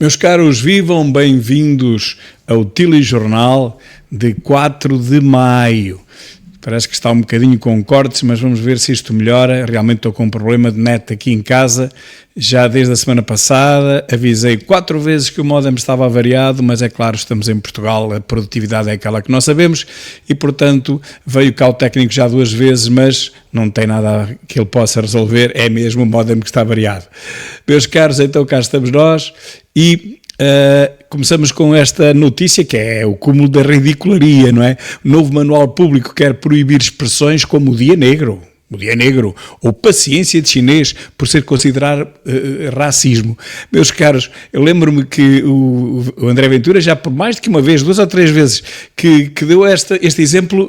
Meus caros, vivam bem-vindos ao telejornal de 4 de maio. Parece que está um bocadinho com cortes, mas vamos ver se isto melhora. Realmente estou com um problema de net aqui em casa. Já desde a semana passada avisei 4 vezes que o modem estava avariado, mas é claro, estamos em Portugal, a produtividade é aquela que nós sabemos e, portanto, veio cá o técnico já 2 vezes, mas não tem nada que ele possa resolver, é mesmo o modem que está avariado. Meus caros, então cá estamos nós e... começamos com esta notícia que é o cúmulo da ridicularia, não é? O novo manual público quer proibir expressões como o dia negro, ou paciência de chinês por ser considerado racismo. Meus caros, eu lembro-me que o André Ventura já por mais do que uma vez, 2 ou 3 vezes, que deu este exemplo,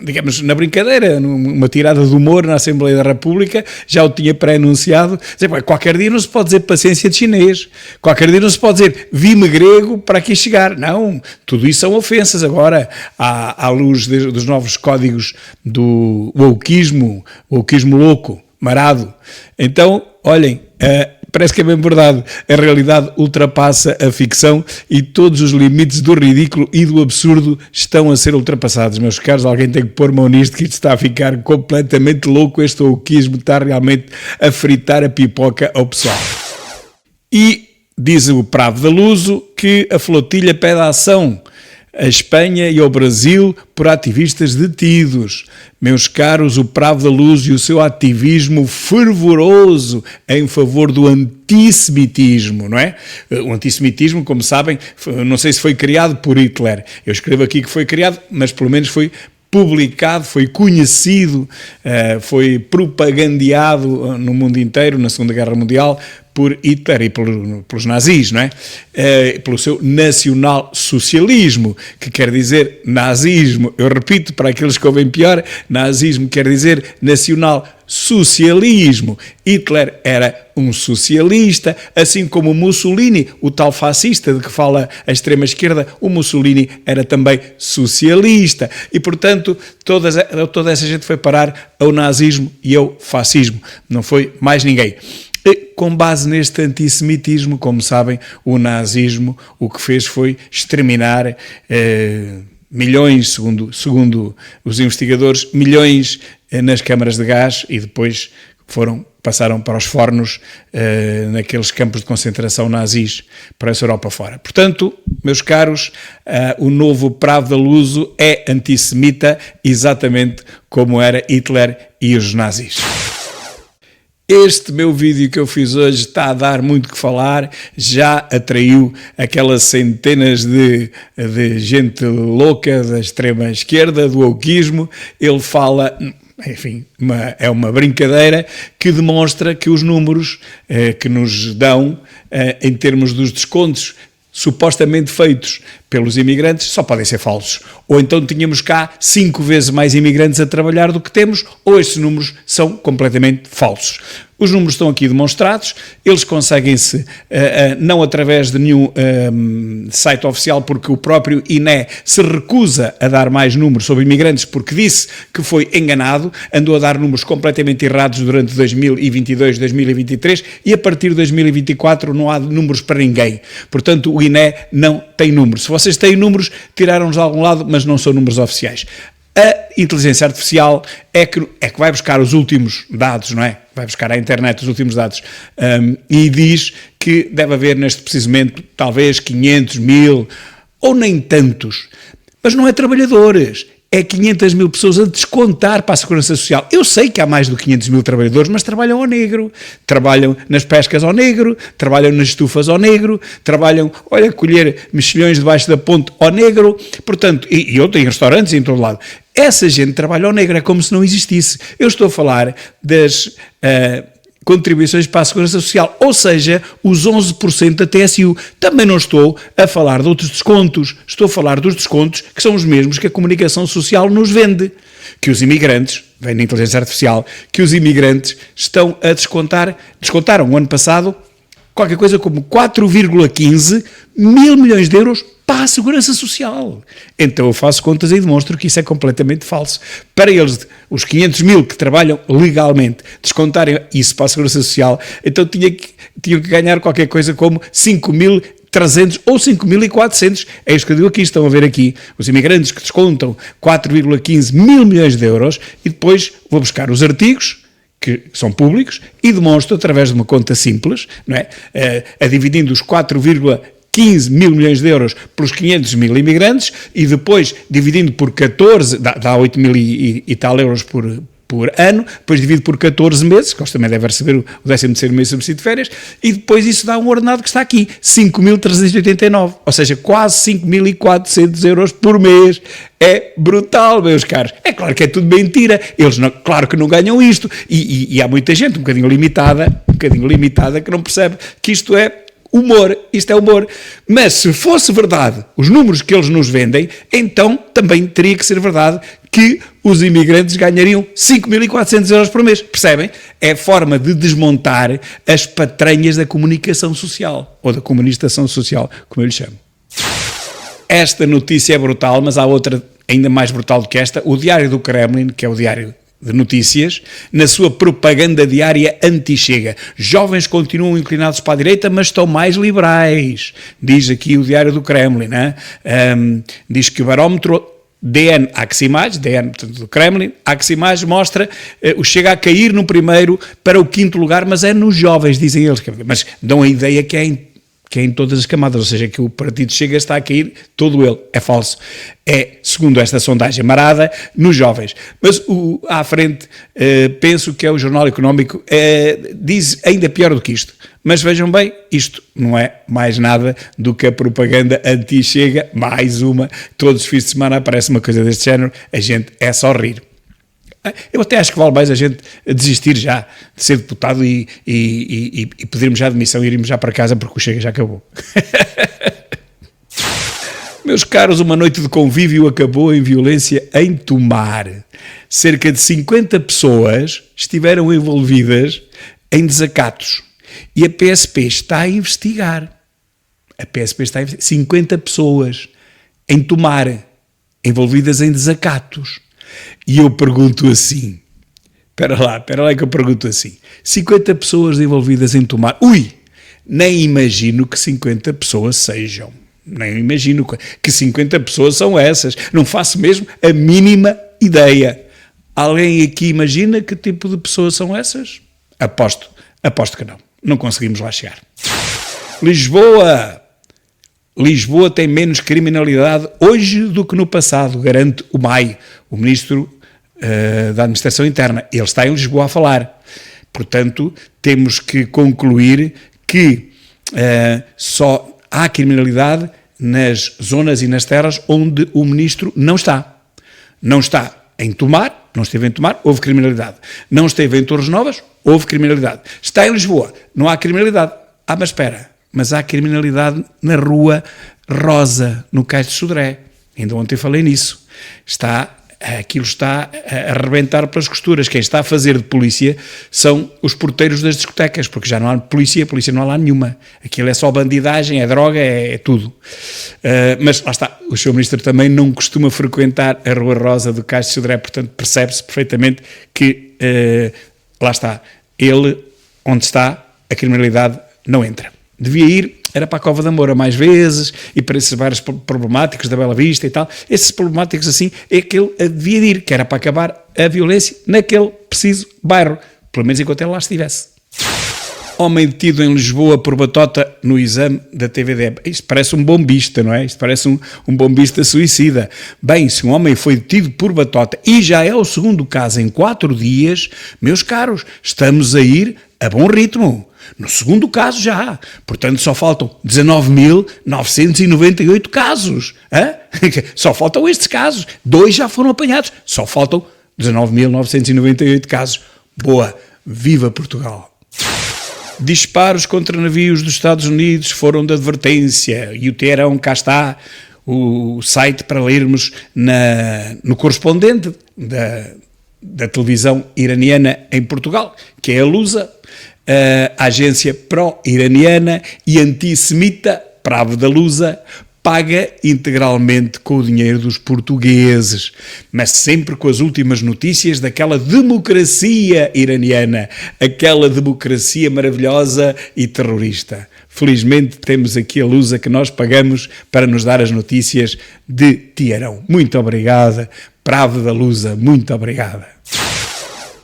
digamos, na brincadeira, numa tirada de humor na Assembleia da República, já o tinha pré-anunciado, dizer, qualquer dia não se pode dizer paciência de chinês, qualquer dia não se pode dizer vi-me grego para aqui chegar. Não, tudo isso são ofensas agora, à luz dos novos códigos do wokeismo louco, marado. Então, olhem, parece que é bem verdade, a realidade ultrapassa a ficção e todos os limites do ridículo e do absurdo estão a ser ultrapassados. Meus caros, alguém tem que pôr mão nisto, que isto está a ficar completamente louco, este wokeismo está realmente a fritar a pipoca ao pessoal. E diz o Pravo da Luso que a flotilha pede ação à Espanha e ao Brasil por ativistas detidos. Meus caros, o Pravo da Luz e o seu ativismo fervoroso em favor do antissemitismo, não é? O antissemitismo, como sabem, não sei se foi criado por Hitler. Eu escrevo aqui que foi criado, mas pelo menos foi publicado, foi conhecido, foi propagandeado no mundo inteiro, na Segunda Guerra Mundial, por Hitler e pelos nazis, não é? Pelo seu nacional-socialismo, que quer dizer nazismo. Eu repito, para aqueles que ouvem pior, nazismo quer dizer nacional-socialismo. Hitler era um socialista, assim como Mussolini, o tal fascista de que fala a extrema-esquerda, o Mussolini era também socialista. E, portanto, toda essa gente foi parar ao nazismo e ao fascismo. Não foi mais ninguém. Com base neste antissemitismo, como sabem, o nazismo o que fez foi exterminar milhões, segundo os investigadores, milhões nas câmaras de gás e depois passaram para os fornos naqueles campos de concentração nazis para essa Europa fora. Portanto, meus caros, o novo Pravo da Luso é antissemita exatamente como era Hitler e os nazis. Este meu vídeo que eu fiz hoje está a dar muito que falar, já atraiu aquelas centenas de gente louca da extrema esquerda, do wokeismo. Ele fala, enfim, é uma brincadeira que demonstra que os números que nos dão em termos dos descontos supostamente feitos pelos imigrantes só podem ser falsos. Ou então tínhamos cá 5 vezes mais imigrantes a trabalhar do que temos, ou estes números são completamente falsos. Os números estão aqui demonstrados, eles conseguem-se não através de nenhum site oficial, porque o próprio INE se recusa a dar mais números sobre imigrantes, porque disse que foi enganado, andou a dar números completamente errados durante 2022, 2023 e a partir de 2024 não há números para ninguém. Portanto, o INE não tem números. Se vocês têm números, tiraram-nos de algum lado, mas não são números oficiais. A inteligência artificial é que vai buscar os últimos dados, não é? Vai buscar à internet os últimos dados e diz que deve haver neste preciso momento talvez 500 mil ou nem tantos, mas não é trabalhadores. É 500 mil pessoas a descontar para a Segurança Social. Eu sei que há mais do que 500 mil trabalhadores, mas trabalham ao negro, trabalham nas pescas ao negro, trabalham nas estufas ao negro, trabalham, colher mexilhões debaixo da ponte ao negro, portanto, e outro, em restaurantes e em todo lado. Essa gente trabalha ao negro, é como se não existisse. Eu estou a falar das contribuições para a Segurança Social, ou seja, os 11% da TSU. Também não estou a falar de outros descontos, estou a falar dos descontos que são os mesmos que a comunicação social nos vende, que os imigrantes, vem na inteligência artificial, que os imigrantes estão a descontaram o ano passado qualquer coisa como 4,15 mil milhões de euros para a Segurança Social. Então eu faço contas e demonstro que isso é completamente falso. Para eles, os 500 mil que trabalham legalmente, descontarem isso para a Segurança Social, então tinham que ganhar qualquer coisa como 5.300 5.300 ou 5.400, é isso que eu digo aqui, estão a ver aqui, os imigrantes que descontam 4,15 mil milhões de euros, e depois vou buscar os artigos, que são públicos, e demonstro através de uma conta simples, não é? A dividindo os 4,15 mil milhões de euros pelos 500 mil imigrantes, e depois dividindo por 14, dá 8 mil e tal euros por ano, depois dividido por 14 meses, que eles também devem receber o 13º mês de subsídio de férias, e depois isso dá um ordenado que está aqui, 5.389, ou seja, quase 5.400 euros por mês. É brutal, meus caros. É claro que é tudo mentira, eles não, claro que não ganham isto, e há muita gente um bocadinho limitada que não percebe que isto é humor, isto é humor. Mas se fosse verdade os números que eles nos vendem, então também teria que ser verdade que os imigrantes ganhariam 5.400 euros por mês. Percebem? É a forma de desmontar as patranhas da comunicação social, ou da comunicação social, como eu lhe chamo. Esta notícia é brutal, mas há outra ainda mais brutal do que esta. O Diário do Kremlin, que é o diário de notícias, na sua propaganda diária anti-Chega. Jovens continuam inclinados para a direita, mas estão mais liberais. Diz aqui o Diário do Kremlin. Diz que o barómetro DN Aximage, DN do Kremlin, Aximage mostra o Chega a cair no primeiro para o 5º lugar, mas é nos jovens, dizem eles. Mas dão a ideia que é em todas as camadas, ou seja, que o partido Chega está a cair todo ele. É falso. É, segundo esta sondagem marada, nos jovens. Mas à frente, penso que é o Jornal Económico, diz ainda pior do que isto. Mas vejam bem, isto não é mais nada do que a propaganda anti-Chega, mais uma. Todos os fins de semana aparece uma coisa deste género, a gente é só rir. Eu até acho que vale mais a gente desistir já de ser deputado e pedirmos já admissão e irmos já para casa porque o Chega já acabou. Meus caros, uma noite de convívio acabou em violência em Tomar. Cerca de 50 pessoas estiveram envolvidas em desacatos e a PSP está a investigar. 50 pessoas em Tomar, envolvidas em desacatos. E eu pergunto assim, espera lá que eu pergunto assim, 50 pessoas envolvidas em Tomar, nem imagino que 50 pessoas sejam, nem imagino que 50 pessoas são essas, não faço mesmo a mínima ideia. Alguém aqui imagina que tipo de pessoas são essas? Aposto que não conseguimos lá chegar. Lisboa tem menos criminalidade hoje do que no passado, garante o MAI, o Ministro da Administração Interna. Ele está em Lisboa a falar. Portanto, temos que concluir que só há criminalidade nas zonas e nas terras onde o Ministro não está. Não está em Tomar, não esteve em Tomar, houve criminalidade. Não esteve em Torres Novas, houve criminalidade. Está em Lisboa, não há criminalidade. Mas espera, mas há criminalidade na Rua Rosa, no Cais de Sodré. Ainda ontem falei nisso. Aquilo está a arrebentar pelas costuras. Quem está a fazer de polícia são os porteiros das discotecas, porque já não há polícia não há lá nenhuma. Aquilo é só bandidagem, é droga, é tudo. Mas lá está, o Sr. Ministro também não costuma frequentar a Rua Rosa do Cais de Sodré, portanto percebe-se perfeitamente que, lá está, ele, onde está, a criminalidade não entra. Devia ir, era para a Cova da Moura mais vezes, e para esses bairros problemáticos da Bela Vista e tal, esses problemáticos assim, é que ele devia ir, que era para acabar a violência naquele preciso bairro, pelo menos enquanto ele lá estivesse. Homem detido em Lisboa por batota no exame da TVD. Isto parece um bombista, não é? Isto parece um bombista suicida. Bem, se um homem foi detido por batota e já é o segundo caso em 4 dias, meus caros, estamos a ir a bom ritmo. No segundo caso já. Portanto, só faltam 19.998 casos. Só faltam estes casos. 2 já foram apanhados. Só faltam 19.998 casos. Boa. Viva Portugal. Disparos contra navios dos Estados Unidos foram de advertência. E o Teherão, cá está, o site para lermos no correspondente da televisão iraniana em Portugal, que é a Lusa, a agência pró-iraniana e antissemita, Pravda Lusa, paga integralmente com o dinheiro dos portugueses, mas sempre com as últimas notícias daquela democracia iraniana, aquela democracia maravilhosa e terrorista. felizmente temos aqui a Lusa que nós pagamos para nos dar as notícias de Tiarão. Muito obrigada, Bravo da Lusa, muito obrigada.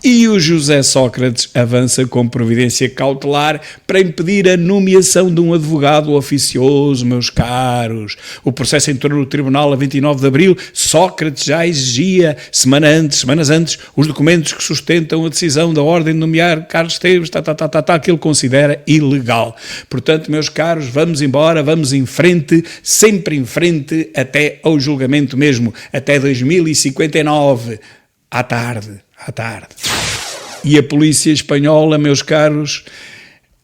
E o José Sócrates avança com providência cautelar para impedir a nomeação de um advogado oficioso, meus caros. O processo entrou no tribunal a 29 de abril. Sócrates já exigia, semanas antes, os documentos que sustentam a decisão da ordem de nomear Carlos Esteves, que ele considera ilegal. Portanto, meus caros, vamos embora, vamos em frente, sempre em frente, até ao julgamento mesmo, até 2059, à tarde. E a polícia espanhola, meus caros,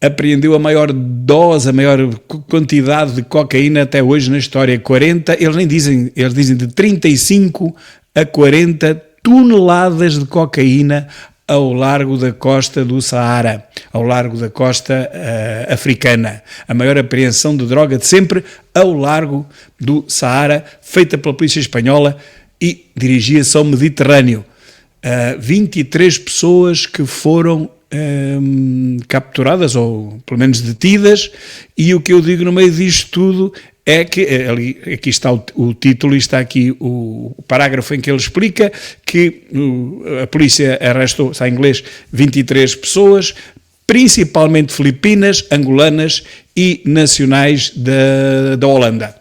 apreendeu a maior dose, a maior quantidade de cocaína até hoje na história. 40, eles dizem de 35 a 40 toneladas de cocaína ao largo da costa do Saara, ao largo da costa africana. A maior apreensão de droga de sempre ao largo do Saara, feita pela polícia espanhola e dirigia-se ao Mediterrâneo. 23 pessoas que foram capturadas ou pelo menos detidas, e o que eu digo no meio disto tudo é que, aqui está o título e está aqui o parágrafo em que ele explica que a polícia arrestou, está em inglês, 23 pessoas, principalmente filipinas, angolanas e nacionais da Holanda.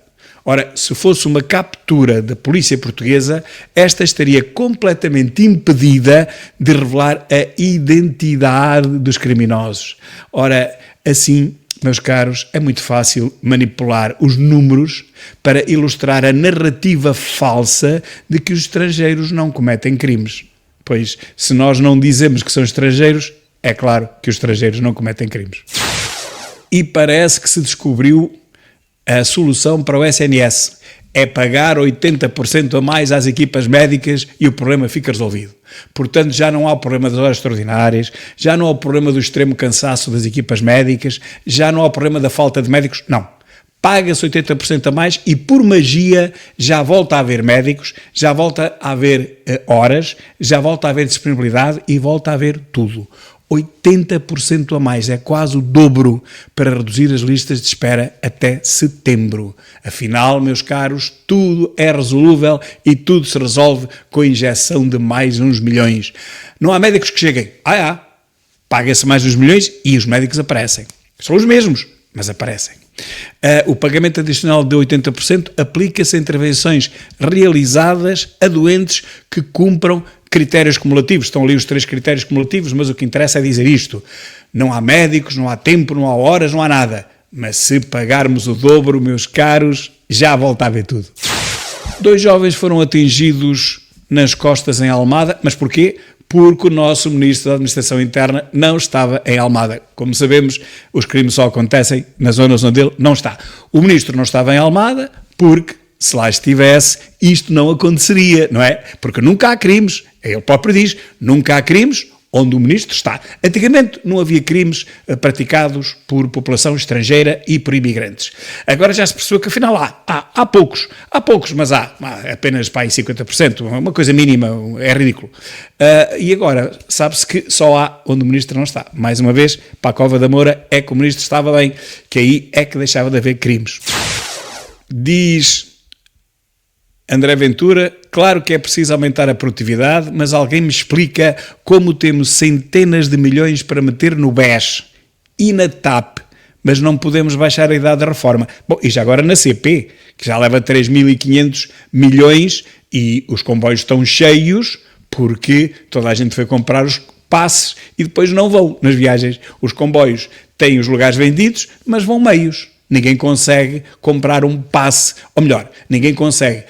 Ora, se fosse uma captura da polícia portuguesa, esta estaria completamente impedida de revelar a identidade dos criminosos. Ora, assim, meus caros, é muito fácil manipular os números para ilustrar a narrativa falsa de que os estrangeiros não cometem crimes. Pois, se nós não dizemos que são estrangeiros, é claro que os estrangeiros não cometem crimes. E parece que se descobriu a solução para o SNS. É pagar 80% a mais às equipas médicas e o problema fica resolvido. Portanto, já não há o problema das horas extraordinárias, já não há o problema do extremo cansaço das equipas médicas, já não há o problema da falta de médicos, não. Paga-se 80% a mais e, por magia, já volta a haver médicos, já volta a haver horas, já volta a haver disponibilidade e volta a haver tudo. 80% a mais, é quase o dobro para reduzir as listas de espera até setembro. Afinal, meus caros, tudo é resolúvel e tudo se resolve com a injeção de mais uns milhões. Não há médicos que cheguem, paga-se mais uns milhões e os médicos aparecem. São os mesmos, mas aparecem. O pagamento adicional de 80% aplica-se a intervenções realizadas a doentes que cumpram critérios cumulativos. Estão ali os 3 critérios cumulativos, mas o que interessa é dizer isto. Não há médicos, não há tempo, não há horas, não há nada. Mas se pagarmos o dobro, meus caros, já volta a ver tudo. 2 jovens foram atingidos nas costas em Almada, mas porquê? Porque o nosso Ministro da Administração Interna não estava em Almada. Como sabemos, os crimes só acontecem nas zonas onde ele não está. O Ministro não estava em Almada porque, se lá estivesse, isto não aconteceria, não é? Porque nunca há crimes, ele próprio diz, nunca há crimes onde o Ministro está. Antigamente não havia crimes praticados por população estrangeira e por imigrantes. Agora já se percebeu que afinal há poucos, mas há apenas para aí 50%, uma coisa mínima, é ridículo. E agora sabe-se que só há onde o Ministro não está. Mais uma vez, para a Cova da Moura é que o Ministro estava bem, que aí é que deixava de haver crimes. Diz André Ventura, claro que é preciso aumentar a produtividade, mas alguém me explica como temos centenas de milhões para meter no BES e na TAP, mas não podemos baixar a idade da reforma. Bom, e já agora na CP, que já leva 3.500 milhões e os comboios estão cheios porque toda a gente foi comprar os passes e depois não vão nas viagens. Os comboios têm os lugares vendidos, mas vão meios. Ninguém consegue comprar um passe, ou melhor, ninguém consegue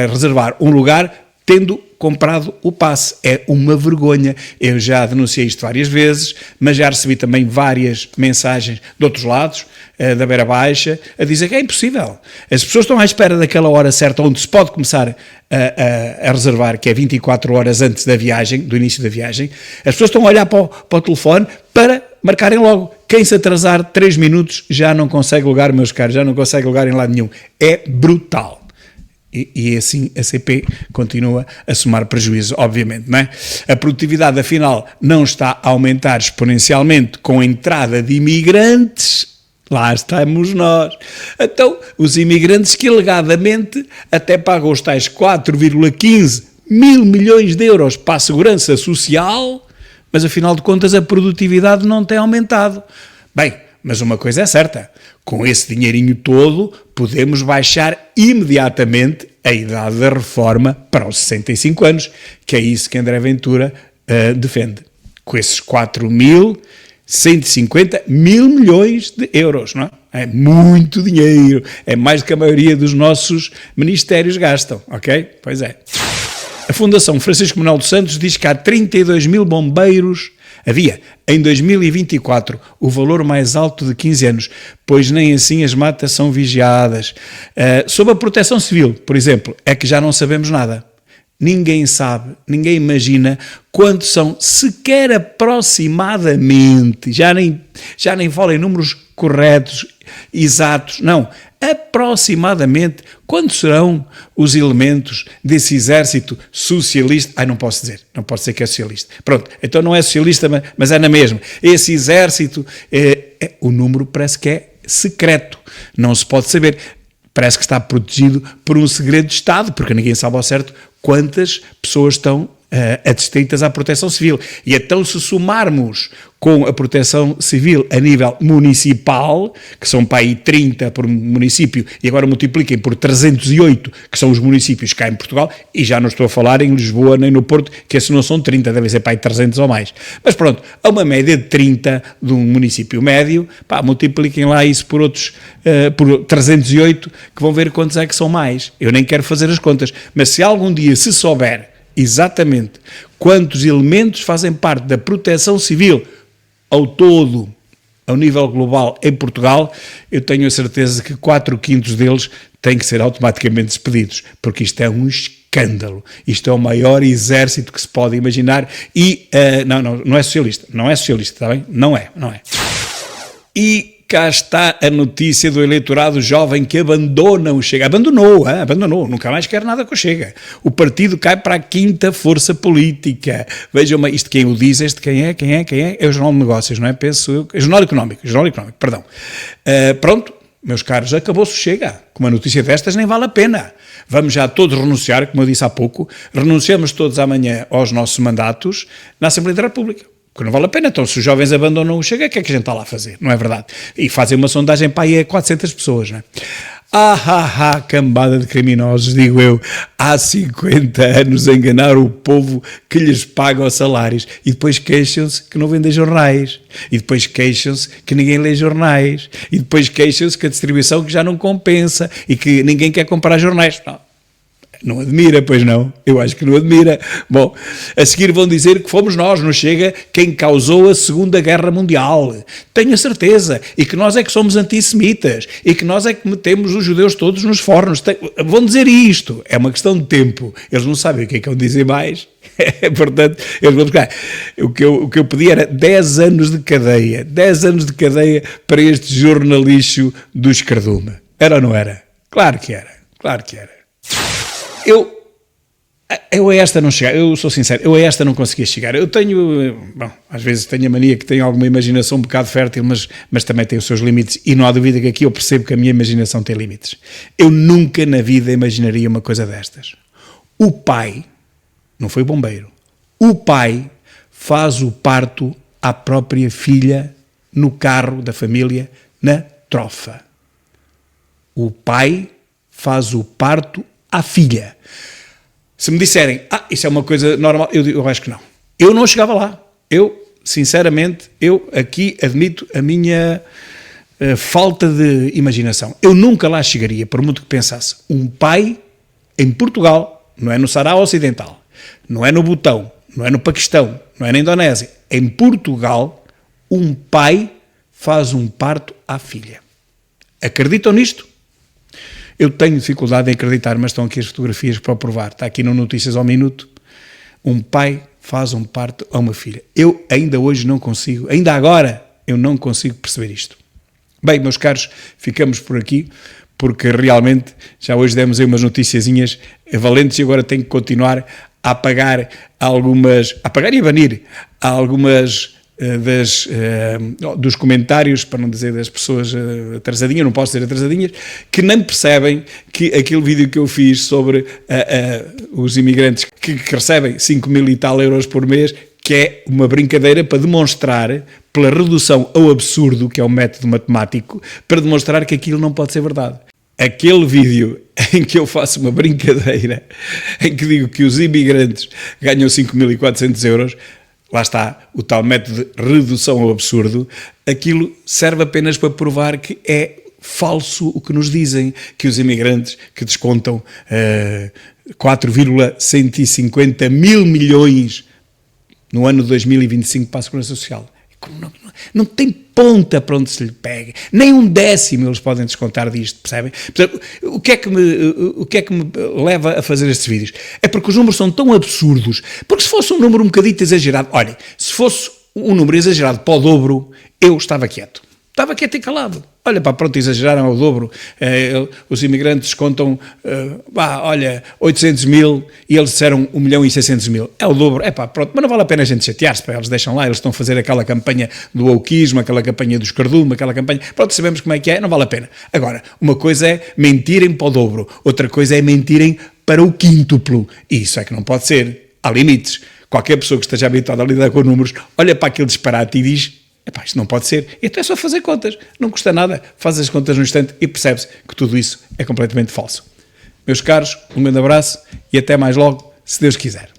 reservar um lugar tendo comprado o passe. É uma vergonha. Eu já denunciei isto várias vezes, mas já recebi também várias mensagens de outros lados, da Beira Baixa, a dizer que é impossível. As pessoas estão à espera daquela hora certa onde se pode começar a reservar, que é 24 horas antes da viagem, do início da viagem. As pessoas estão a olhar para o telefone para marcarem logo. Quem se atrasar 3 minutos já não consegue lugar, meus caros, já não consegue lugar em lado nenhum. É brutal. E assim a CP continua a somar prejuízo, obviamente, não é? A produtividade, afinal, não está a aumentar exponencialmente com a entrada de imigrantes. Lá estamos nós. Então, os imigrantes que alegadamente até pagam os tais 4,15 mil milhões de euros para a segurança social, mas afinal de contas a produtividade não tem aumentado. Bem, mas uma coisa é certa, com esse dinheirinho todo podemos baixar imediatamente a idade da reforma para os 65 anos, que é isso que André Ventura defende. Com esses 4.150 mil milhões de euros, não é? É muito dinheiro, é mais do que a maioria dos nossos ministérios gastam, ok? Pois é. A Fundação Francisco Manuel dos Santos diz que há 32 mil bombeiros. Havia, em 2024, o valor mais alto de 15 anos, pois nem assim as matas são vigiadas. Sobre a proteção civil, por exemplo, é que já não sabemos nada. Ninguém sabe, ninguém imagina quantos são, sequer aproximadamente, já nem falo em números corretos, exatos, não, aproximadamente, quantos serão os elementos desse exército socialista? Não posso dizer que é socialista. Pronto, então não é socialista, mas é na mesma. Esse exército, o número parece que é secreto, não se pode saber. Parece que está protegido por um segredo de Estado, porque ninguém sabe ao certo quantas pessoas estão adstritas à proteção civil. E então, se somarmos com a proteção civil a nível municipal, que são para aí 30 por município, e agora multipliquem por 308, que são os municípios cá em Portugal, e já não estou a falar em Lisboa nem no Porto, que esses não são 30, devem ser para aí 300 ou mais. Mas pronto, a uma média de 30 de um município médio, multipliquem lá isso por outros, por 308, que vão ver quantos é que são mais. Eu nem quero fazer as contas, mas se algum dia se souber exatamente quantos elementos fazem parte da proteção civil ao todo, ao nível global em Portugal, eu tenho a certeza que 4/5 deles têm que ser automaticamente despedidos, porque isto é um escândalo, isto é o maior exército que se pode imaginar e, não é socialista, está bem? Não é. E cá está a notícia do eleitorado jovem que abandona o Chega. Abandonou, nunca mais quer nada com o Chega. O partido cai para a 5ª força política. Vejam, isto quem o diz, quem é? É o Jornal de Negócios, não é? Penso eu. É Jornal Económico, perdão. Pronto, meus caros, acabou-se o Chega. Com uma notícia destas nem vale a pena. Vamos já todos renunciar, como eu disse há pouco, renunciamos todos amanhã aos nossos mandatos na Assembleia da República. Porque não vale a pena. Então, se os jovens abandonam o Chega, o que é que a gente está lá a fazer? Não é verdade? E fazem uma sondagem para aí a 400 pessoas, não é? Cambada de criminosos, digo eu, há 50 anos a enganar o povo que lhes paga os salários e depois queixam-se que não vendem jornais e depois queixam-se que ninguém lê jornais e depois queixam-se que a distribuição que já não compensa e que ninguém quer comprar jornais. Não admira, pois não? Eu acho que não admira. Bom, a seguir vão dizer que fomos nós, no Chega, quem causou a Segunda Guerra Mundial. Tenho a certeza. E que nós é que somos antissemitas. E que nós é que metemos os judeus todos nos fornos. Vão dizer isto. É uma questão de tempo. Eles não sabem o que é que vão dizer mais. Portanto, eles vão buscar. O que eu pedi era 10 anos de cadeia. 10 anos de cadeia para este jornalixo do Escardume. Era ou não era? Claro que era. Eu a esta não chegar, eu sou sincero, eu a esta não conseguia chegar. Eu tenho, às vezes tenho a mania que tenho alguma imaginação um bocado fértil, mas também tem os seus limites e não há dúvida que aqui eu percebo que a minha imaginação tem limites. Eu nunca na vida imaginaria uma coisa destas. O pai, não foi bombeiro, o pai faz o parto à própria filha no carro da família na trofa. O pai faz o parto à filha. Se me disserem, isso é uma coisa normal, eu acho que não. Eu não chegava lá. Eu, sinceramente, aqui admito a minha falta de imaginação. Eu nunca lá chegaria, por muito que pensasse. Um pai em Portugal, não é no Saara Ocidental, não é no Butão, não é no Paquistão, não é na Indonésia. Em Portugal, um pai faz um parto à filha. Acreditam nisto? Eu tenho dificuldade em acreditar, mas estão aqui as fotografias para provar. Está aqui no Notícias ao Minuto. Um pai faz um parto a uma filha. Eu ainda hoje não consigo, ainda agora, eu não consigo perceber isto. Bem, meus caros, ficamos por aqui, porque realmente já hoje demos aí umas noticiazinhas valentes e agora tenho que continuar a apagar e a banir algumas dos comentários, para não dizer das pessoas atrasadinhas, não posso dizer atrasadinhas, que nem percebem que aquele vídeo que eu fiz sobre os imigrantes que recebem 5.000 e tal euros por mês, que é uma brincadeira para demonstrar, pela redução ao absurdo, que é o método matemático, para demonstrar que aquilo não pode ser verdade. Aquele vídeo em que eu faço uma brincadeira, em que digo que os imigrantes ganham 5.400 euros, lá está o tal método de redução ao absurdo, aquilo serve apenas para provar que é falso o que nos dizem, que os imigrantes que descontam 4,150 mil milhões no ano de 2025 para a Segurança Social. Não tem ponta para onde se lhe pegue, nem um décimo eles podem descontar disto, percebem? Portanto, o que é que me leva a fazer estes vídeos? É porque os números são tão absurdos, porque se fosse um número um bocadito exagerado, olhem, se fosse um número exagerado para o dobro, eu estava quieto e calado. Olha, pá, pronto, exageraram ao dobro. Os imigrantes contam, 800 mil e eles disseram 1.600.000. É o dobro. É pá, pronto, mas não vale a pena a gente chatear-se, pá, eles deixam lá, eles estão a fazer aquela campanha do wokeismo, aquela campanha dos cardume, aquela campanha, pronto, sabemos como é que é, não vale a pena. Agora, uma coisa é mentirem para o dobro, outra coisa é mentirem para o quíntuplo. E isso é que não pode ser. Há limites. Qualquer pessoa que esteja habituada a lidar com números, olha para aquele disparate e diz: epá, isto não pode ser. Então é só fazer contas. Não custa nada. Faz as contas no instante e percebe-se que tudo isso é completamente falso. Meus caros, um grande abraço e até mais logo, se Deus quiser.